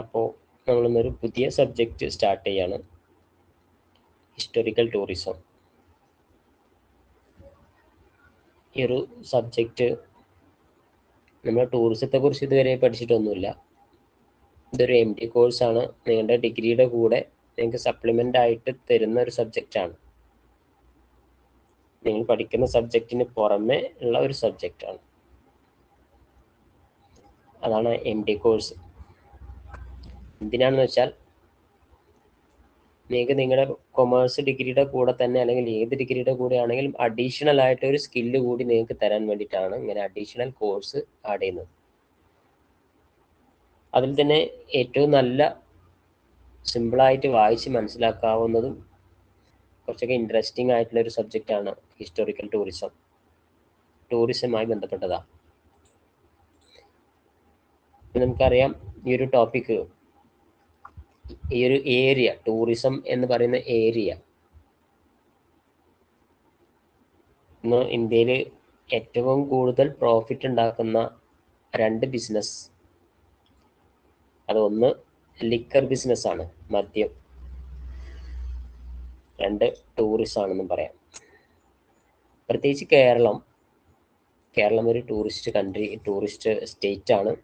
അപ്പോൾ നമ്മളിന്നൊരു പുതിയ subject start ചെയ്യാണ്, ഹിസ്റ്റോറിക്കൽ ടൂറിസം. ഈ ഒരു സബ്ജക്റ്റ് നമ്മൾ ടൂറിസത്തെക്കുറിച്ച് ഇതുവരെ പഠിച്ചിട്ടൊന്നുമില്ല. ഇതൊരു MD കോഴ്സാണ്. നിങ്ങളുടെ ഡിഗ്രിയുടെ കൂടെ നിങ്ങൾക്ക് സപ്ലിമെൻ്റ് ആയിട്ട് തരുന്ന ഒരു സബ്ജക്റ്റാണ്. നിങ്ങൾ പഠിക്കുന്ന സബ്ജക്റ്റിന് പുറമെ ഉള്ള ഒരു സബ്ജക്റ്റാണ്. അതാണ് MD കോഴ്സ്. എന്തിനാണെന്ന് വെച്ചാൽ നിങ്ങൾക്ക് നിങ്ങളുടെ കൊമേഴ്സ് ഡിഗ്രിയുടെ കൂടെ തന്നെ, അല്ലെങ്കിൽ ഏത് ഡിഗ്രിയുടെ കൂടെ ആണെങ്കിലും അഡീഷണൽ ആയിട്ട് ഒരു സ്കില്ല് കൂടി നിങ്ങൾക്ക് തരാൻ വേണ്ടിയിട്ടാണ് ഇങ്ങനെ അഡീഷണൽ കോഴ്സ് ആഡ് ചെയ്യുന്നത്. അതിൽ തന്നെ ഏറ്റവും നല്ല സിമ്പിളായിട്ട് വായിച്ച് മനസ്സിലാക്കാവുന്നതും കുറച്ചൊക്കെ ഇൻട്രസ്റ്റിംഗ് ആയിട്ടുള്ള ഒരു സബ്ജക്റ്റാണ് ഹിസ്റ്റോറിക്കൽ ടൂറിസം. ടൂറിസവുമായി ബന്ധപ്പെട്ടതാണ്. നമുക്കറിയാം, ഈ ഒരു ടോപ്പിക്ക്, ഈ ഒരു ഏരിയ, ടൂറിസം എന്ന് പറയുന്ന ഏരിയ ഇന്ന് ഇന്ത്യയിൽ ഏറ്റവും കൂടുതൽ പ്രോഫിറ്റ് ഉണ്ടാക്കുന്ന 2 ബിസിനസ്, അതൊന്ന് ലിക്കർ ബിസിനസ്സാണ്, മദ്യം. 2 ടൂറിസം ആണെന്നും പറയാം. പ്രത്യേകിച്ച് കേരളം ഒരു ടൂറിസ്റ്റ് സ്റ്റേറ്റ് ആണ്.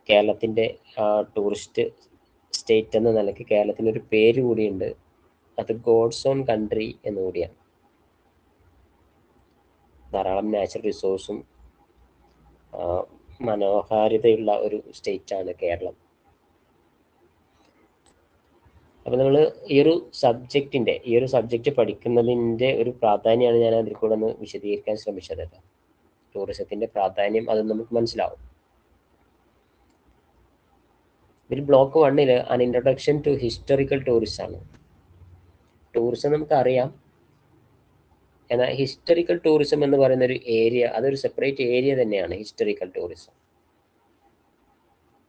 കേരളത്തിൻ്റെ ടൂറിസ്റ്റ് സ്റ്റേറ്റ് എന്ന നിലയ്ക്ക് കേരളത്തിനൊരു പേര് കൂടിയുണ്ട്. അത് ഗോഡ്സ് ഓൺ കൺട്രി എന്നുകൂടിയാണ്. ധാരാളം നാച്ചുറൽ റിസോഴ്സും മനോഹാരിതയുള്ള ഒരു സ്റ്റേറ്റാണ് കേരളം. അപ്പോൾ നമ്മൾ ഈ ഒരു സബ്ജക്റ്റ് പഠിക്കുന്നതിൻ്റെ ഒരു പ്രാധാന്യമാണ് ഞാൻ അതിൽ കൂടെ ഒന്ന് വിശദീകരിക്കാൻ ശ്രമിച്ചത്. ടൂറിസത്തിൻ്റെ പ്രാധാന്യം അത് നമുക്ക് മനസ്സിലാവും. ഇതിൽ block 1 an introduction to historical tourism ആണ്. ടൂറിസം നമുക്കറിയാം, എന്നാൽ ഹിസ്റ്റോറിക്കൽ ടൂറിസം എന്ന് പറയുന്ന ഒരു ഏരിയ, അതൊരു സെപ്പറേറ്റ് ഏരിയ തന്നെയാണ് ഹിസ്റ്റോറിക്കൽ ടൂറിസം.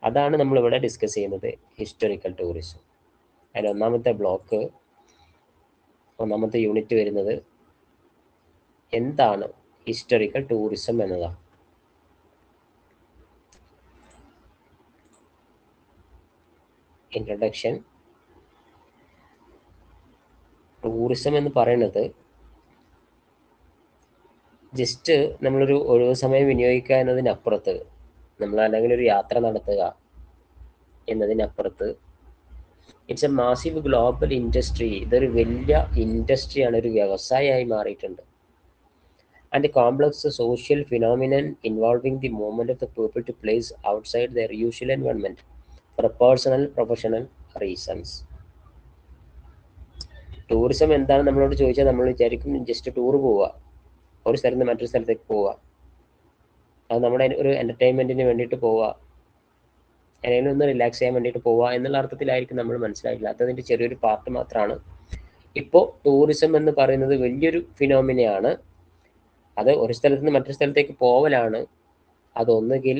അതാണ് നമ്മളിവിടെ ഡിസ്കസ് ചെയ്യുന്നത്, ഹിസ്റ്റോറിക്കൽ ടൂറിസം. അതിൽ ഒന്നാമത്തെ യൂണിറ്റ് വരുന്നത് എന്താണ് ഹിസ്റ്റോറിക്കൽ ടൂറിസം എന്നതാണ്. ഇൻട്രൊഡക്ഷൻ. ടൂറിസം എന്ന് പറയുന്നത് ജസ്റ്റ് നമ്മളൊരു ഒഴിവ് സമയം വിനിയോഗിക്കുക എന്നതിനപ്പുറത്ത്, നമ്മൾ അല്ലെങ്കിൽ ഒരു യാത്ര നടത്തുക എന്നതിനപ്പുറത്ത്, it's a massive global industry. ഇതൊരു വലിയ ഇൻഡസ്ട്രിയാണ്, ഒരു വ്യവസായമായി മാറിയിട്ടുണ്ട്. And complex social phenomenon involving the movement of the people to place outside their usual environment for personal professional reasons. Tourism എന്താണ് നമ്മളോട് ചോദിച്ചാൽ നമ്മൾ വിചാരിക്കും ജസ്റ്റ് ടൂർ പോവുക, ഒരു സ്ഥലത്ത് നിന്ന് മറ്റൊരു സ്ഥലത്തേക്ക് പോവുക, അത് നമ്മുടെ ഒരു എൻ്റർടൈൻമെൻറ്റിന് വേണ്ടിയിട്ട് പോവുക, അല്ലെങ്കിൽ ഒന്ന് റിലാക്സ് ചെയ്യാൻ വേണ്ടിയിട്ട് പോവുക എന്നുള്ള അർത്ഥത്തിലായിരിക്കും നമ്മൾ മനസ്സിലാക്കില്ലാത്തതിൻ്റെ ചെറിയൊരു പാർട്ട് മാത്രമാണ്. ഇപ്പോൾ ടൂറിസം എന്ന് പറയുന്നത് വലിയൊരു ഫിനോമിനയാണ്. അത് ഒരു സ്ഥലത്ത് നിന്ന് മറ്റൊരു സ്ഥലത്തേക്ക് പോവലാണ്. അതൊന്നുകിൽ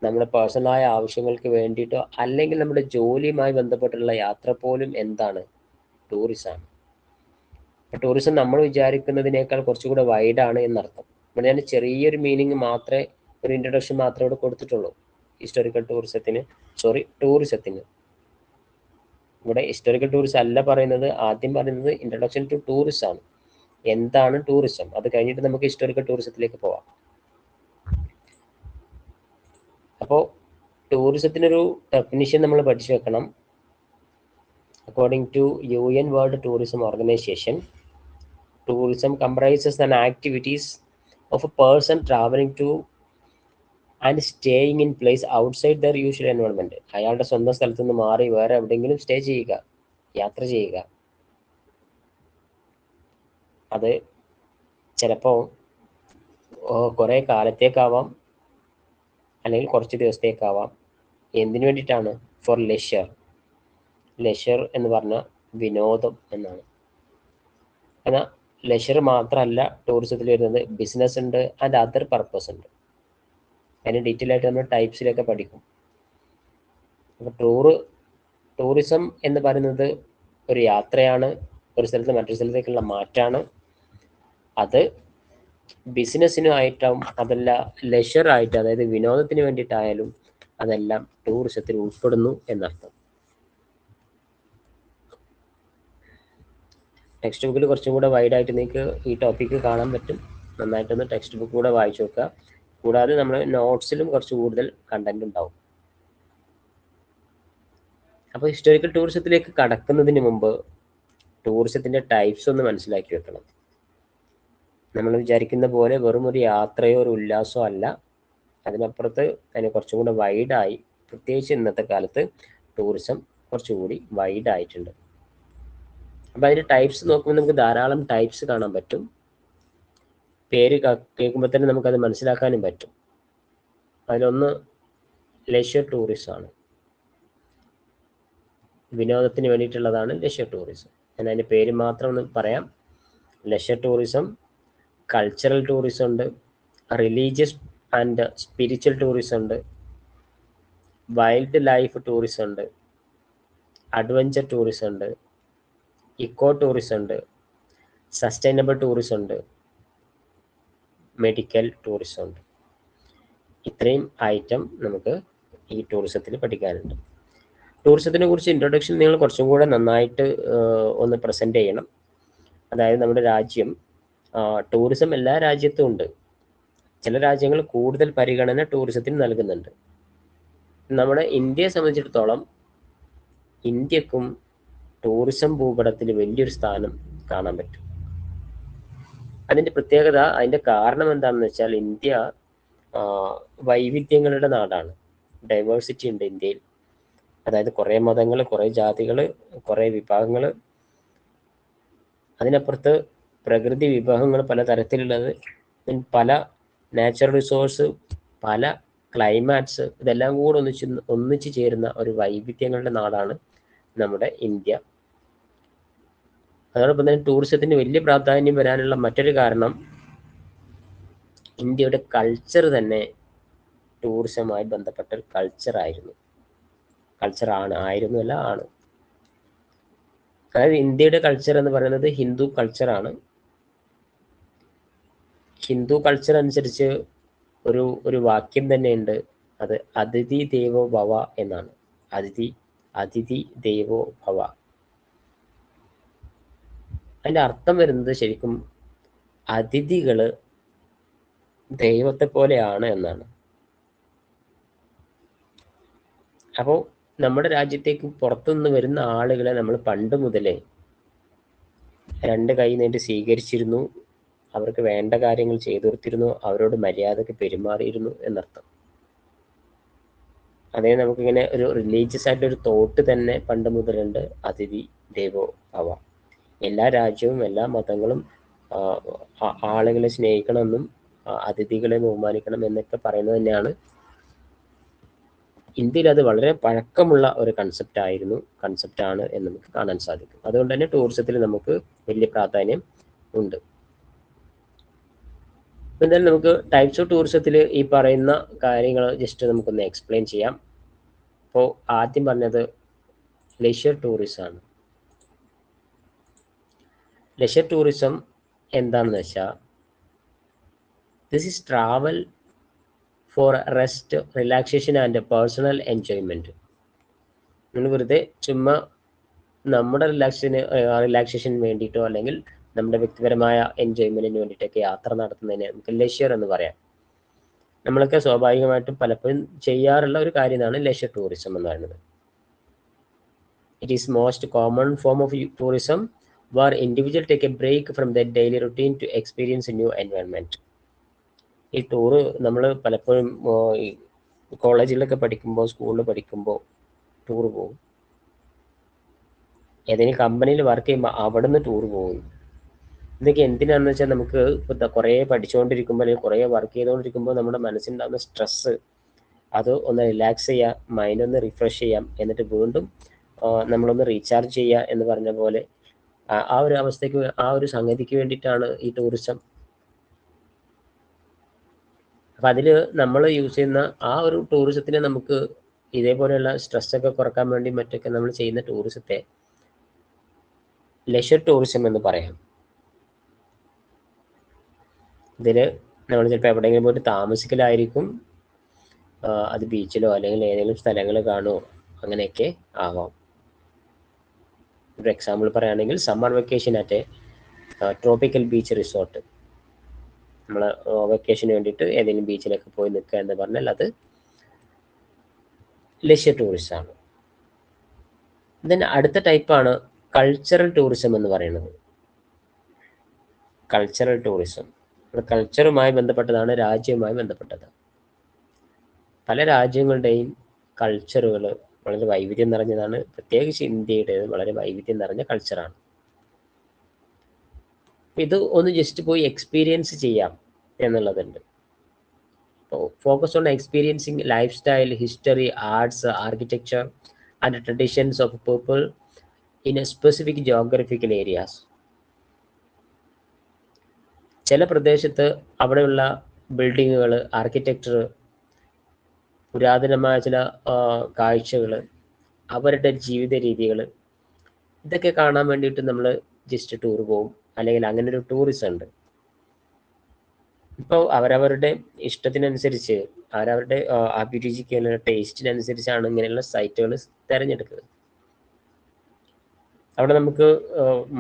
നമ്മുടെ പേഴ്സണലായ ആവശ്യങ്ങൾക്ക് വേണ്ടിയിട്ടോ അല്ലെങ്കിൽ നമ്മുടെ ജോലിയുമായി ബന്ധപ്പെട്ടുള്ള യാത്ര പോലും എന്താണ്, ടൂറിസമാണ്. ടൂറിസം നമ്മൾ വിചാരിക്കുന്നതിനേക്കാൾ കുറച്ചുകൂടെ വൈഡാണ് എന്നർത്ഥം. ഇവിടെ ഞാൻ ചെറിയൊരു മീനിങ് മാത്രമേ, ഒരു ഇൻട്രൊഡക്ഷൻ മാത്രമേ ഇവിടെ കൊടുത്തിട്ടുള്ളൂ ഹിസ്റ്റോറിക്കൽ ടൂറിസത്തിന്. ഇവിടെ ഹിസ്റ്റോറിക്കൽ ടൂറിസം അല്ല പറയുന്നത്. ആദ്യം പറയുന്നത് ഇൻട്രൊഡക്ഷൻ ടു ടൂറിസം ആണ്. എന്താണ് ടൂറിസം? അത് കഴിഞ്ഞിട്ട് നമുക്ക് ഹിസ്റ്റോറിക്കൽ ടൂറിസത്തിലേക്ക് പോവാം. അപ്പോൾ ടൂറിസത്തിനൊരു ഡെഫിനിഷൻ നമ്മൾ പഠിച്ചു വെക്കണം. According to UN world tourism organisation, tourism comprises an activities of a person traveling to and staying in place outside their usual environment. അയാളുടെ സ്വന്തം സ്ഥലത്ത് നിന്ന് മാറി വേറെ എവിടെയെങ്കിലും സ്റ്റേ ചെയ്യുക, യാത്ര ചെയ്യുക. അത് ചിലപ്പോൾ കുറേ കാലത്തേക്കാവാം, അല്ലെങ്കിൽ കുറച്ച് ദിവസത്തേക്കാവാം. എന്തിനു വേണ്ടിയിട്ടാണ്? ഫോർ ലെഷർ എന്ന് പറഞ്ഞാൽ വിനോദം എന്നാണ്. എന്നാൽ ലെഷർ മാത്രമല്ല ടൂറിസത്തിൽ വരുന്നത്, ബിസിനസ് ഉണ്ട് ആൻഡ് അതർ പർപ്പസ് ഉണ്ട്. അതിന് ഡീറ്റെയിൽ ആയിട്ട് നമ്മൾ ടൈപ്സിലൊക്കെ പഠിക്കും. അപ്പോൾ ടൂറിസം എന്ന് പറയുന്നത് ഒരു യാത്രയാണ്, ഒരു സ്ഥലത്ത് മറ്റൊരു സ്ഥലത്തേക്കുള്ള മാറ്റാണ്. അത് ബിസിനസ്സിനുമായിട്ടും അതല്ല ലെഷറായിട്ട്, അതായത് വിനോദത്തിന് വേണ്ടിയിട്ടായാലും അതെല്ലാം ടൂറിസത്തിൽ ഉൾപ്പെടുന്നു എന്നർത്ഥം. ടെക്സ്റ്റ് ബുക്കിൽ കുറച്ചും കൂടെ വൈഡായിട്ട് നിങ്ങൾക്ക് ഈ ടോപ്പിക്ക് കാണാൻ പറ്റും. നന്നായിട്ടൊന്ന് ടെക്സ്റ്റ് ബുക്ക് കൂടെ വായിച്ചു നോക്കുക. കൂടാതെ നമ്മൾ നോട്ട്സിലും കുറച്ച് കൂടുതൽ കണ്ടന്റ് ഉണ്ടാവും. അപ്പോൾ ഹിസ്റ്റോറിക്കൽ ടൂറിസത്തിലേക്ക് കടക്കുന്നതിന് മുമ്പ് ടൂറിസത്തിൻ്റെ ടൈപ്സ് ഒന്ന് മനസ്സിലാക്കി വെക്കണം. നമ്മൾ വിചാരിക്കുന്ന പോലെ വെറും ഒരു യാത്രയോ ഒരു ഉല്ലാസമോ അല്ല. അതിനപ്പുറത്ത് അതിന് കുറച്ചും കൂടെ വൈഡായി, പ്രത്യേകിച്ച് ഇന്നത്തെ കാലത്ത് ടൂറിസം കുറച്ചുകൂടി വൈഡായിട്ടുണ്ട്. അപ്പം അതിൻ്റെ ടൈപ്സ് നോക്കുമ്പോൾ നമുക്ക് ധാരാളം ടൈപ്സ് കാണാൻ പറ്റും. പേര് കേൾക്കുമ്പോൾ തന്നെ നമുക്കത് മനസ്സിലാക്കാനും പറ്റും. അതിലൊന്ന് ലെഷർ ടൂറിസമാണ്. വിനോദത്തിന് വേണ്ടിയിട്ടുള്ളതാണ് ലെഷർ ടൂറിസം. ഞാൻ അതിൻ്റെ പേര് മാത്രം ഒന്ന് പറയാം. ലെഷർ ടൂറിസം, കൾച്ചറൽ ടൂറിസം ഉണ്ട്, റിലീജിയസ് ആൻഡ് സ്പിരിച്വൽ ടൂറിസം ഉണ്ട്, വൈൽഡ് ലൈഫ് ടൂറിസം ഉണ്ട്, അഡ്വഞ്ചർ ടൂറിസം ഉണ്ട്, ഇക്കോ ടൂറിസം ഉണ്ട്, സസ്റ്റൈനബിൾ ടൂറിസം ഉണ്ട്, മെഡിക്കൽ ടൂറിസം ഉണ്ട്. ഇത്രയും ഐറ്റം നമുക്ക് ഈ ടൂറിസത്തിൽ പഠിക്കാനുണ്ട്. ടൂറിസത്തിനെ കുറിച്ച് ഇൻട്രൊഡക്ഷൻ നിങ്ങൾ കുറച്ചും കൂടെ നന്നായിട്ട് ഒന്ന് പ്രസൻറ്റ് ചെയ്യണം. അതായത് നമ്മുടെ രാജ്യം, ടൂറിസം എല്ലാ രാജ്യത്തും ഉണ്ട്. ചില രാജ്യങ്ങൾ കൂടുതൽ പരിഗണന ടൂറിസത്തിന് നൽകുന്നുണ്ട്. നമ്മുടെ ഇന്ത്യയെ സംബന്ധിച്ചിടത്തോളം ഇന്ത്യക്കും ടൂറിസം ഭൂപടത്തിൽ വലിയൊരു സ്ഥാനം കാണാൻ പറ്റും. അതിൻ്റെ പ്രത്യേകത, അതിൻ്റെ കാരണം എന്താണെന്ന് വെച്ചാൽ ഇന്ത്യ വൈവിധ്യങ്ങളുടെ നാടാണ്. ഡൈവേഴ്സിറ്റി ഉണ്ട് ഇന്ത്യയിൽ. അതായത് കുറേ മതങ്ങൾ, കുറേ ജാതികൾ, കുറേ വിഭാഗങ്ങൾ, അതിനപ്പുറത്ത് പ്രകൃതി വിഭവങ്ങൾ പല തരത്തിലുള്ളത്, പല നാച്ചുറൽ റിസോഴ്സ്, പല ക്ലൈമാറ്റ്സ്, ഇതെല്ലാം കൂടെ ഒന്നിച്ച് ചേരുന്ന ഒരു വൈവിധ്യങ്ങളുടെ നാടാണ് നമ്മുടെ ഇന്ത്യ. അതോടൊപ്പം തന്നെ ടൂറിസത്തിന് വലിയ പ്രാധാന്യം വരാനുള്ള മറ്റൊരു കാരണം ഇന്ത്യയുടെ കൾച്ചർ തന്നെ ടൂറിസവുമായി ബന്ധപ്പെട്ട ഒരു കൾച്ചറായിരുന്നു. ആയിരുന്നു അല്ല, ആണ്. അതായത് ഇന്ത്യയുടെ കൾച്ചർ എന്ന് പറയുന്നത് ഹിന്ദു കൾച്ചറാണ്. ഹിന്ദു കൾച്ചർ അനുസരിച്ച് ഒരു വാക്യം തന്നെയുണ്ട്. അത് അതിഥി ദേവോ ഭവ എന്നാണ്. അതിഥി ദേവോ ഭവ. അതിൻ്റെ അർത്ഥം വരുന്നത് ശരിക്കും അതിഥികൾ ദൈവത്തെ പോലെയാണ് എന്നാണ്. അപ്പോൾ നമ്മുടെ രാജ്യത്തേക്ക് പുറത്തുനിന്ന് വരുന്ന ആളുകളെ നമ്മൾ പണ്ട് മുതലേ 2 കൈ നീട്ടി സ്വീകരിച്ചിരുന്നു. അവർക്ക് വേണ്ട കാര്യങ്ങൾ ചെയ്തു കൊടുത്തിരുന്നു. അവരോട് മര്യാദക്ക് പെരുമാറിയിരുന്നു എന്നർത്ഥം. അതേ നമുക്കിങ്ങനെ ഒരു റിലീജിയസ് ആയിട്ടൊരു തോട്ട് തന്നെ പണ്ട് മുതലുണ്ട്, അതിഥി ദേവോ ഭവ. എല്ലാ രാജ്യവും എല്ലാ മതങ്ങളും ആളുകളെ സ്നേഹിക്കണമെന്നും അതിഥികളെ ബഹുമാനിക്കണം എന്നൊക്കെ പറയുന്നത് തന്നെയാണ്. ഇന്ത്യയിൽ അത് വളരെ പഴക്കമുള്ള ഒരു കൺസെപ്റ്റാണ് എന്ന് നമുക്ക് കാണാൻ സാധിക്കും. അതുകൊണ്ട് തന്നെ ടൂറിസത്തിൽ നമുക്ക് വലിയ പ്രാധാന്യം ഉണ്ട്. എന്തായാലും നമുക്ക് ടൈപ്സ് ഓഫ് ടൂറിസത്തിൽ ഈ പറയുന്ന കാര്യങ്ങൾ ജസ്റ്റ് നമുക്കൊന്ന് എക്സ്പ്ലെയിൻ ചെയ്യാം. അപ്പോൾ ആദ്യം പറഞ്ഞത് ലെഷർ ടൂറിസമാണ്. ലെഷർ ടൂറിസം എന്താണെന്ന് വെച്ചാൽ, this is travel four rest, relaxation and personal enjoyment. നമ്മൾ വെറുതെ ചുമ്മാ നമ്മുടെ റിലാക്സേഷന് വേണ്ടിയിട്ടോ അല്ലെങ്കിൽ നമ്മുടെ വ്യക്തിപരമായ എൻജോയ്മെൻറ്റിന് വേണ്ടിയിട്ടൊക്കെ യാത്ര നടത്തുന്നതിന് നമുക്ക് ലെഷർ എന്ന് പറയാം. നമ്മളൊക്കെ സ്വാഭാവികമായിട്ടും പലപ്പോഴും ചെയ്യാറുള്ള ഒരു കാര്യമാണ് ലെഷർ ടൂറിസം എന്ന് പറയുന്നത്. It is most common form of tourism where individual take a break from their daily routine to experience a new environment. ഈ ടൂറ് നമ്മൾ പലപ്പോഴും കോളേജിലൊക്കെ പഠിക്കുമ്പോൾ, സ്കൂളിൽ പഠിക്കുമ്പോൾ ടൂർ പോകും. ഏതെങ്കിലും കമ്പനിയിൽ വർക്ക് ചെയ്യുമ്പോൾ അവിടെ നിന്ന് ടൂർ പോകുന്നു. ഇതൊക്കെ എന്തിനാണെന്ന് വെച്ചാൽ, നമുക്ക് ഇപ്പോൾ കുറേ പഠിച്ചുകൊണ്ടിരിക്കുമ്പോൾ അല്ലെങ്കിൽ കുറേ വർക്ക് ചെയ്തുകൊണ്ടിരിക്കുമ്പോൾ നമ്മുടെ മനസ്സിലുണ്ടാകുന്ന സ്ട്രെസ്സ് അത് ഒന്ന് റിലാക്സ് ചെയ്യാം, മൈൻഡ് ഒന്ന് റിഫ്രഷ് ചെയ്യാം, എന്നിട്ട് വീണ്ടും നമ്മളൊന്ന് റീചാർജ് ചെയ്യുക എന്ന് പറഞ്ഞ പോലെ ആ ഒരു അവസ്ഥയ്ക്ക്, ആ ഒരു സംഗതിക്ക് വേണ്ടിയിട്ടാണ് ഈ ടൂറിസം. അപ്പം അതിൽ നമ്മൾ യൂസ് ചെയ്യുന്ന ആ ഒരു ടൂറിസത്തിനെ നമുക്ക് ഇതേപോലെയുള്ള സ്ട്രെസ്സൊക്കെ കുറക്കാൻ വേണ്ടി മറ്റൊക്കെ നമ്മൾ ചെയ്യുന്ന ടൂറിസത്തെ ലെഷർ ടൂറിസം എന്ന് പറയാം. ഇതിൽ നമ്മൾ ചിലപ്പോൾ എവിടെയെങ്കിലും പോയിട്ട് താമസിക്കലായിരിക്കും, അത് ബീച്ചിലോ അല്ലെങ്കിൽ ഏതെങ്കിലും സ്ഥലങ്ങൾ കാണുമോ, അങ്ങനെയൊക്കെ ആവാം. ഒരു എക്സാമ്പിൾ പറയുകയാണെങ്കിൽ summer vacation at tropical beach resort. നമ്മൾ വെക്കേഷന് വേണ്ടിയിട്ട് ഏതെങ്കിലും ബീച്ചിലൊക്കെ പോയി നിൽക്കുക എന്ന് പറഞ്ഞാൽ അത് ലെഷ്യർ ടൂറിസം ആണ്. ദെൻ അടുത്ത ടൈപ്പാണ് കൾച്ചറൽ ടൂറിസം എന്ന് പറയുന്നത്. കൾച്ചറൽ ടൂറിസം കൾച്ചറുമായി ബന്ധപ്പെട്ടതാണ്, രാജ്യവുമായി ബന്ധപ്പെട്ടത്. പല രാജ്യങ്ങളുടെയും കൾച്ചറുകൾ വളരെ വൈവിധ്യം നിറഞ്ഞതാണ്. പ്രത്യേകിച്ച് ഇന്ത്യയുടേത് വളരെ വൈവിധ്യം നിറഞ്ഞ കൾച്ചറാണ്. ഇത് ഒന്ന് ജസ്റ്റ് പോയി എക്സ്പീരിയൻസ് ചെയ്യാം എന്നുള്ളതുണ്ട്. Focus on experiencing life style, history, arts, architecture and traditions of people in a specific geographical areas. ചില പ്രദേശത്ത് അവിടെയുള്ള ബിൽഡിങ്ങുകൾ, ആർക്കിടെക്ചർ, പുരാതനമായ ചില കാഴ്ചകൾ, അവരുടെ ജീവിത രീതികൾ, ഇതൊക്കെ കാണാൻ വേണ്ടിയിട്ട് നമ്മൾ ജസ്റ്റ് ടൂർ പോകും. അല്ലെങ്കിൽ അങ്ങനെ ഒരു ടൂറിസം ഉണ്ട്. ഇപ്പോൾ അവരവരുടെ ഇഷ്ടത്തിനനുസരിച്ച്, അവരവരുടെ അഭിരുചിക്ക്, ടേസ്റ്റിനനുസരിച്ചാണ് ഇങ്ങനെയുള്ള സൈറ്റുകൾ തിരഞ്ഞെടുക്കുക. അവിടെ നമുക്ക്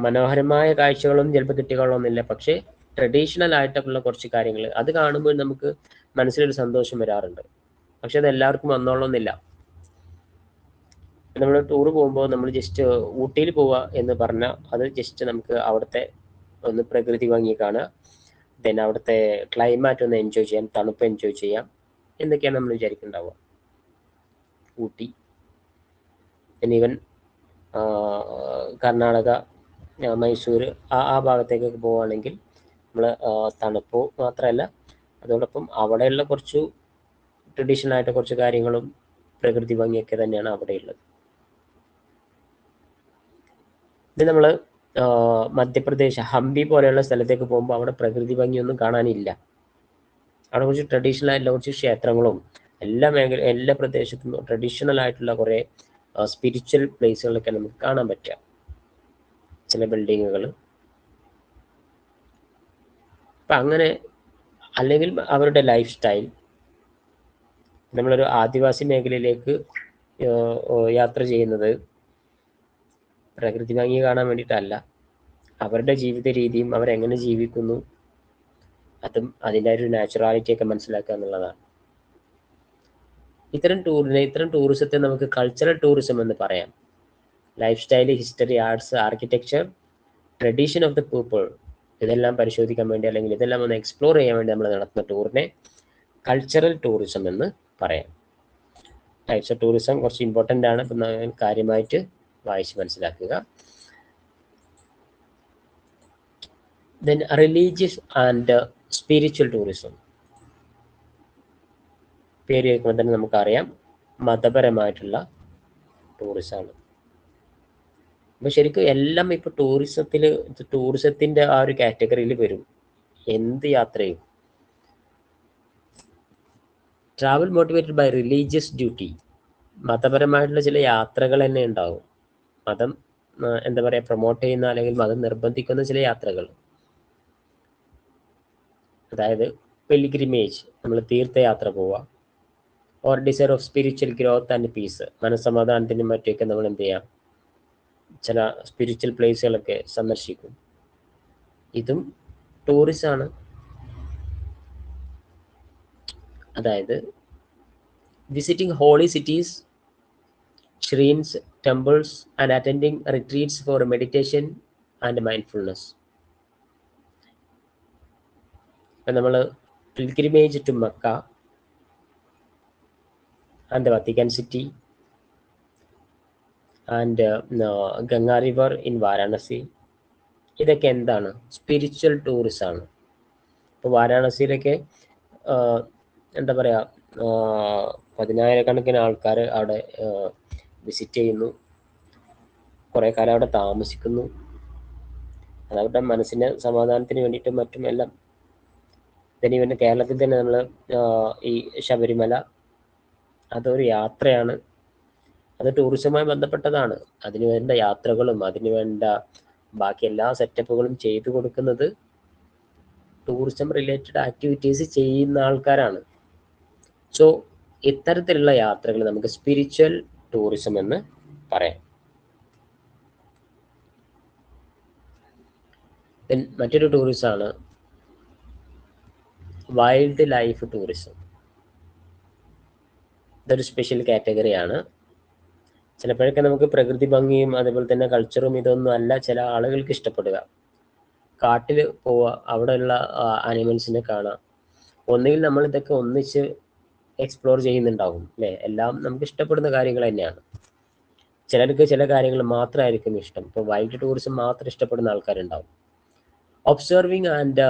മനോഹരമായ കാഴ്ചകളൊന്നും ചിലപ്പോൾ കിട്ടിക്കൊള്ളണമെന്നില്ല. പക്ഷേ ട്രഡീഷണൽ ആയിട്ടുള്ള കുറച്ച് കാര്യങ്ങൾ അത് കാണുമ്പോൾ നമുക്ക് മനസ്സിലൊരു സന്തോഷം വരാറുണ്ട്. പക്ഷെ അത് എല്ലാവർക്കും വന്നോളണമെന്നില്ല. നമ്മൾ ടൂർ പോകുമ്പോൾ നമ്മൾ ജസ്റ്റ് ഊട്ടിയിൽ പോവുക എന്ന് പറഞ്ഞാൽ അത് ജസ്റ്റ് നമുക്ക് അവിടുത്തെ ഒന്ന് പ്രകൃതി ഭംഗി കാണുക, ദെൻ അവിടുത്തെ ക്ലൈമാറ്റ് ഒന്ന് എൻജോയ് ചെയ്യാം, തണുപ്പ് എൻജോയ് ചെയ്യാം എന്നൊക്കെയാണ് നമ്മൾ വിചാരിക്കുന്നുണ്ടാവുക. ഊട്ടി, ഈവൻ കർണാടക, മൈസൂർ ആ ഭാഗത്തേക്കൊക്കെ പോവുകയാണെങ്കിൽ നമ്മൾ തണുപ്പ് മാത്രമല്ല, അതോടൊപ്പം അവിടെയുള്ള കുറച്ച് ട്രഡീഷണൽ ആയിട്ട് കുറച്ച് കാര്യങ്ങളും പ്രകൃതി ഭംഗിയൊക്കെ തന്നെയാണ് അവിടെയുള്ളത്. ഇത് നമ്മൾ മധ്യപ്രദേശ് ഹംപി പോലെയുള്ള സ്ഥലത്തേക്ക് പോകുമ്പോൾ അവിടെ പ്രകൃതി ഭംഗിയൊന്നും കാണാനില്ല. അവിടെ കുറച്ച് ട്രഡീഷണൽ ആയിട്ടുള്ള കുറച്ച് ക്ഷേത്രങ്ങളും എല്ലാ പ്രദേശത്തും ട്രഡീഷണൽ ആയിട്ടുള്ള കുറേ സ്പിരിച്വൽ പ്ലേസുകളൊക്കെ നമുക്ക് കാണാൻ പറ്റുക, ചില ബിൽഡിങ്ങുകൾ. അപ്പം അങ്ങനെ, അല്ലെങ്കിൽ അവരുടെ ലൈഫ് സ്റ്റൈൽ. നമ്മളൊരു ആദിവാസി മേഖലയിലേക്ക് യാത്ര ചെയ്യുന്നത് പ്രകൃതി ഭംഗി കാണാൻ വേണ്ടിയിട്ടല്ല, അവരുടെ ജീവിത രീതിയും അവരെങ്ങനെ ജീവിക്കുന്നു അതും അതിൻ്റെ ഒരു നാച്ചുറാലിറ്റി ഒക്കെ മനസ്സിലാക്കുക എന്നുള്ളതാണ്. ഇത്തരം ടൂറിസത്തെ നമുക്ക് കൾച്ചറൽ ടൂറിസം എന്ന് പറയാം. Life style, history, arts, architecture, tradition of the people, ഇതെല്ലാം പരിശോധിക്കാൻ വേണ്ടി അല്ലെങ്കിൽ ഇതെല്ലാം ഒന്ന് എക്സ്പ്ലോർ ചെയ്യാൻ വേണ്ടി നമ്മൾ നടത്തുന്ന ടൂറിനെ കൾച്ചറൽ ടൂറിസം എന്ന് പറയാം. ടൈപ്സ് ഓഫ് ടൂറിസം കുറച്ച് ഇമ്പോർട്ടൻ്റ് ആണ്. ഇപ്പം കാര്യമായിട്ട് വായിച്ച് മനസ്സിലാക്കുക. Then religious and spiritual tourism. പേര് കേൾക്കുമ്പോൾ തന്നെ നമുക്കറിയാം മതപരമായിട്ടുള്ള ടൂറിസമാണ്. അപ്പോൾ ശരിക്കും എല്ലാം ഇപ്പോൾ ടൂറിസത്തിൻ്റെ ആ ഒരു കാറ്റഗറിയിൽ വരും. എന്ത് യാത്രയും travel motivated by religious duty, മതപരമായിട്ടുള്ള ചില യാത്രകൾ തന്നെ ഉണ്ടാവും. മതം എന്താ പറയുക, പ്രൊമോട്ട് ചെയ്യുന്ന അല്ലെങ്കിൽ മതം നിർബന്ധിക്കുന്ന ചില യാത്രകൾ. അതായത് പെലിഗ്രിമേജ്, നമ്മൾ തീർത്ഥയാത്ര പോവുക, or desire of spiritual growth and peace, മനസ്സമാധാനത്തിനും മറ്റുമൊക്കെ നമ്മൾ എന്ത് ചെയ്യാം, ചില സ്പിരിച്വൽ പ്ലേസുകളൊക്കെ സന്ദർശിക്കും. ഇതും ടൂറിസമാണ്. അതായത് visiting holy cities, shrines, temples and attending retreats for meditation and mindfulness. നമ്മൾ pilgrimage to Mecca and the Vatican City and Ganga River in Varanasi, ഇതൊക്കെ എന്താണ്, സ്പിരിച്വൽ ടൂറിസം ആണ്. ഇപ്പോൾ വാരാണസിയിലൊക്കെ എന്താ പറയുക, 10,000-കണക്കിന് ആൾക്കാർ അവിടെ വിസിറ്റ് ചെയ്യുന്നു, കുറേ കാലം അവിടെ താമസിക്കുന്നു. അതവരുടെ മനസ്സിൻ്റെ സമാധാനത്തിന് വേണ്ടിയിട്ടും മറ്റുമെല്ലാം. പിന്നെ കേരളത്തിൽ തന്നെ നമ്മൾ ഈ ശബരിമല, അതൊരു യാത്രയാണ്, അത് ടൂറിസവുമായി ബന്ധപ്പെട്ടതാണ്. അതിന് വേണ്ട യാത്രകളും അതിന് വേണ്ട ബാക്കി എല്ലാ സെറ്റപ്പുകളും ചെയ്തു കൊടുക്കുന്നത് ടൂറിസം റിലേറ്റഡ് ആക്ടിവിറ്റീസ് ചെയ്യുന്ന ആൾക്കാരാണ്. സോ ഇത്തരത്തിലുള്ള യാത്രകൾ നമുക്ക് സ്പിരിച്വൽ ടൂറിസം എന്ന് പറയാം. മറ്റൊരു ടൂറിസമാണ് വൈൽഡ് ലൈഫ് ടൂറിസം. ഇതൊരു സ്പെഷ്യൽ കാറ്റഗറിയാണ്. ചിലപ്പോഴൊക്കെ നമുക്ക് പ്രകൃതി ഭംഗിയും അതേപോലെ തന്നെ കൾച്ചറും ഇതൊന്നും അല്ല ചില ആളുകൾക്ക് ഇഷ്ടപ്പെടുക. കാട്ടിൽ പോവുക, അവിടെയുള്ള ആനിമൽസിനെ കാണാം. ഒന്നുകിൽ നമ്മൾ ഇതൊക്കെ ഒന്നിച്ച് എക്സ്പ്ലോർ ചെയ്യുന്നുണ്ടാവും അല്ലേ? എല്ലാം നമുക്ക് ഇഷ്ടപ്പെടുന്ന കാര്യങ്ങൾ തന്നെയാണ്. ചിലർക്ക് ചില കാര്യങ്ങൾ മാത്രമായിരിക്കും ഇഷ്ടം. ഇപ്പോൾ വൈൽഡ് ടൂറിസം മാത്രം ഇഷ്ടപ്പെടുന്ന ആൾക്കാരുണ്ടാവും. Observing and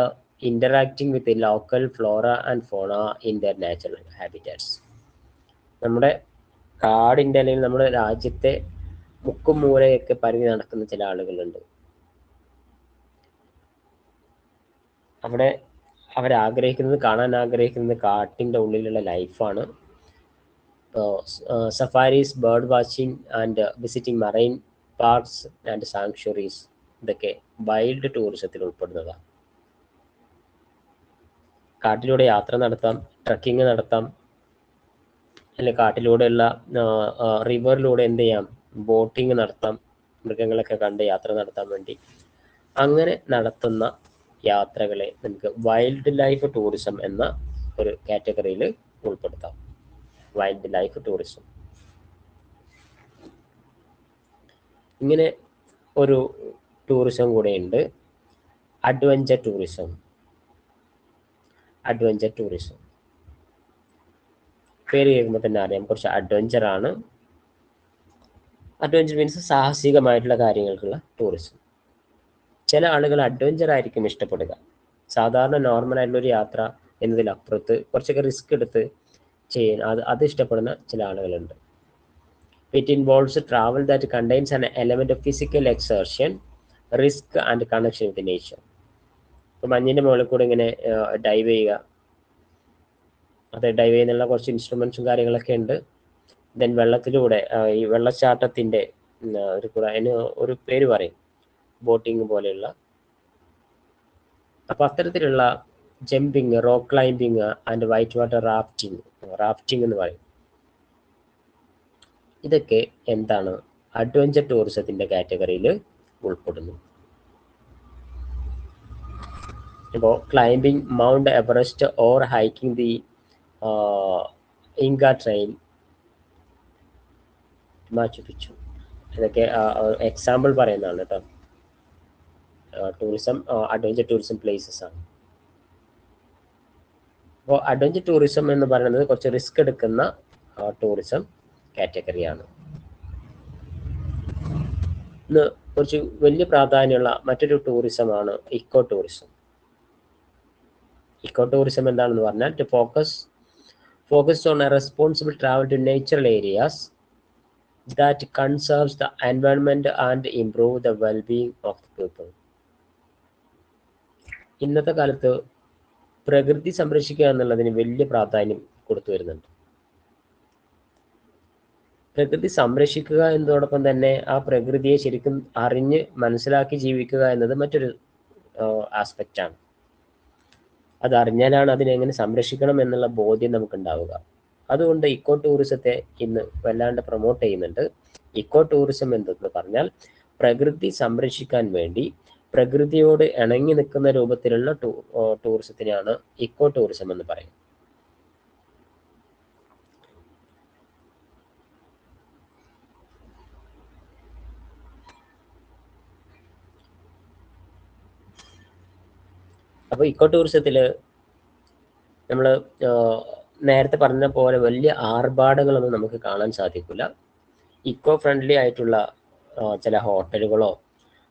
interacting with local Flora and ഫോണ ഇൻ ദർ നാച്ചുറൽ ഹാബിറ്റാറ്റ്സ്. നമ്മുടെ കാടിൻ്റെ അല്ലെങ്കിൽ നമ്മുടെ രാജ്യത്തെ മുക്കും മൂലയൊക്കെ പരങ്ങി നടക്കുന്ന ചില ആളുകളുണ്ട്. അവിടെ അവരാഗ്രഹിക്കുന്നത്, കാണാൻ ആഗ്രഹിക്കുന്നത് കാട്ടിൻ്റെ ഉള്ളിലുള്ള ലൈഫാണ്. Safaris, bird watching and visiting marine parks and sanctuaries, ഇതൊക്കെ വൈൽഡ് ടൂറിസത്തിൽ ഉൾപ്പെടുന്നതാണ്. കാട്ടിലൂടെ യാത്ര നടത്താം, ട്രക്കിങ് നടത്താം, അല്ലെങ്കിൽ കാട്ടിലൂടെയുള്ള റിവറിലൂടെ എന്ത് ചെയ്യാം, ബോട്ടിങ് നടത്താം, മൃഗങ്ങളൊക്കെ കണ്ട് യാത്ര നടത്താൻ വേണ്ടി. അങ്ങനെ നടത്തുന്ന യാത്രകളെ നമുക്ക് വൈൽഡ് ലൈഫ് ടൂറിസം എന്ന ഒരു കാറ്റഗറിയിൽ ഉൾപ്പെടുത്താം. Wild life tourism. ഇങ്ങനെ ഒരു ടൂറിസം കൂടെ ഉണ്ട്, അഡ്വഞ്ചർ ടൂറിസം. അഡ്വഞ്ചർ ടൂറിസം പേര് കേൾക്കുമ്പോൾ തന്നെ അറിയാം, കുറച്ച് അഡ്വഞ്ചർ ആണ്. അഡ്വഞ്ചർ മീൻസ് സാഹസികമായിട്ടുള്ള കാര്യങ്ങൾക്കുള്ള ടൂറിസം. ചില ആളുകൾ അഡ്വഞ്ചർ ആയിരിക്കും ഇഷ്ടപ്പെടുക. സാധാരണ നോർമൽ ആയിട്ടുള്ള ഒരു യാത്ര എന്നതിലപ്പുറത്ത് കുറച്ചൊക്കെ റിസ്ക് എടുത്ത് ചെയ്യാൻ അത് ഇഷ്ടപ്പെടുന്ന ചില ആളുകളുണ്ട്. It involves travel that contains an element of physical exertion, risk and connection with nature. ഇപ്പം മഞ്ഞിൻ്റെ മുകളിൽ കൂടെ ഇങ്ങനെ ഡൈവ് ചെയ്യുക, അത് ഡൈവ് ചെയ്യുന്നുള്ള കുറച്ച് ഇൻസ്ട്രുമെന്റ്സും കാര്യങ്ങളൊക്കെ ഉണ്ട്. ദെൻ വെള്ളത്തിലൂടെ ഈ വെള്ളച്ചാട്ടത്തിൻ്റെ അതിന് ഒരു പേര് പറയും, ബോട്ടിങ് പോലെയുള്ള. അപ്പം അത്തരത്തിലുള്ള jumping, rock climbing and white water rafting എന്ന് പറയും. ഇതൊക്കെ എന്താണ്, അഡ്വഞ്ചർ ടൂറിസത്തിൻ്റെ കാറ്റഗറിയിൽ ഉൾപ്പെടുന്നു. ഇപ്പോൾ climbing Mount Everest or hiking the Inca trail, Machu Picchu, ഇതൊക്കെ എക്സാമ്പിൾ പറയുന്നതാണ് കേട്ടോ. ടൂറിസം, അഡ്വഞ്ചർ ടൂറിസം പ്ലേസസ് ആണ്. അപ്പോൾ അഡ്വഞ്ചർ ടൂറിസം എന്ന് പറയുന്നത് കുറച്ച് റിസ്ക് എടുക്കുന്ന ടൂറിസം കാറ്റഗറിയാണ്. ഇന്ന് കുറച്ച് വലിയ പ്രാധാന്യമുള്ള മറ്റൊരു ടൂറിസമാണ് ഇക്കോ ടൂറിസം. ഇക്കോ ടൂറിസം എന്താണെന്ന് പറഞ്ഞാൽ to focus on a responsible travel to natural areas that conserves the environment and improve the well-being of the people. ഇന്നത്തെ കാലത്ത് പ്രകൃതി സംരക്ഷിക്കുക എന്നുള്ളതിന് വലിയ പ്രാധാന്യം കൊടുത്തു വരുന്നുണ്ട്. പ്രകൃതി സംരക്ഷിക്കുക എന്നതോടൊപ്പം തന്നെ ആ പ്രകൃതിയെ ശരിക്കും അറിഞ്ഞ് മനസ്സിലാക്കി ജീവിക്കുക എന്നത് മറ്റൊരു ആസ്പെക്റ്റാണ്. അതറിഞ്ഞാലാണ് അതിനെങ്ങനെ സംരക്ഷിക്കണം എന്നുള്ള ബോധ്യം നമുക്കുണ്ടാവുക. അതുകൊണ്ട് ഇക്കോ ടൂറിസത്തെ ഇന്ന് വല്ലാണ്ട് പ്രൊമോട്ട് ചെയ്യുന്നുണ്ട്. ഇക്കോ ടൂറിസം എന്തെന്ന് പറഞ്ഞാൽ പ്രകൃതി സംരക്ഷിക്കാൻ വേണ്ടി പ്രകൃതിയോട് ഇണങ്ങി നിൽക്കുന്ന രൂപത്തിലുള്ള ടൂറിസത്തിനാണ് ഇക്കോ ടൂറിസം എന്ന് പറയും. അപ്പോൾ ഇക്കോ ടൂറിസത്തിൽ നമ്മൾ നേരത്തെ പറഞ്ഞ പോലെ വലിയ ആർഭാടങ്ങളൊന്നും നമുക്ക് കാണാൻ സാധിക്കില്ല. ഇക്കോ ഫ്രണ്ട്ലി ആയിട്ടുള്ള ചില ഹോട്ടലുകളോ